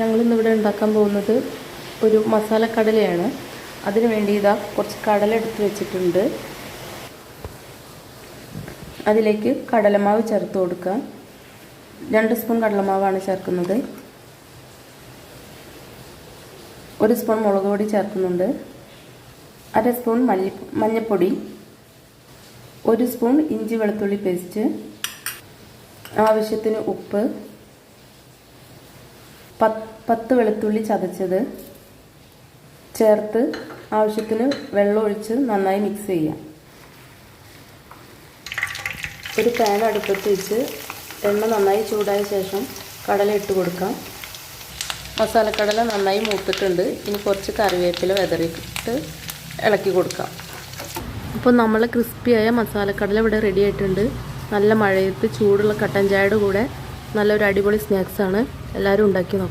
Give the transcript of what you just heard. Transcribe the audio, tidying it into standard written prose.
ഞങ്ങളിന്നിവിടെ ഉണ്ടാക്കാൻ പോകുന്നത് ഒരു മസാല കടലയാണ്. അതിനു വേണ്ടി കുറച്ച് കടല എടുത്ത് വെച്ചിട്ടുണ്ട്. അതിലേക്ക് കടലമാവ് ചേർത്ത് കൊടുക്കുക. 2 സ്പൂൺ കടലമാവാണ് ചേർക്കുന്നത്. 1 സ്പൂൺ മുളക് പൊടി ചേർക്കുന്നുണ്ട്. 1/2 സ്പൂൺ മഞ്ഞൾപ്പൊടി, 1 സ്പൂൺ ഇഞ്ചി വെളുത്തുള്ളി പേസ്റ്റ്, ആവശ്യത്തിന് ഉപ്പ്, 10 വെളുത്തുള്ളി ചതച്ചത് ചേർത്ത് ആവശ്യത്തിന് വെള്ളം ഒഴിച്ച് നന്നായി മിക്സ് ചെയ്യാം. ഒരു പാൻ അടുപ്പത്ത് വെച്ച് എണ്ണ നന്നായി ചൂടായ ശേഷം കടല ഇട്ട് കൊടുക്കാം. മസാലക്കടല നന്നായി മൂത്തിട്ടുണ്ട്. ഇനി കുറച്ച് കറിവേപ്പില വിതറിയിട്ട് ഇളക്കി കൊടുക്കാം. അപ്പോൾ നമ്മൾ ക്രിസ്പിയായ മസാലക്കടല ഇവിടെ റെഡി ആയിട്ടുണ്ട്. നല്ല മഴയത്ത് ചൂടുള്ള കട്ടൻ ചായയുടെ കൂടെ നല്ലൊരു അടിപൊളി സ്നാക്സാണ്. എല്ലാവരും ഉണ്ടാക്കി നോക്കാം.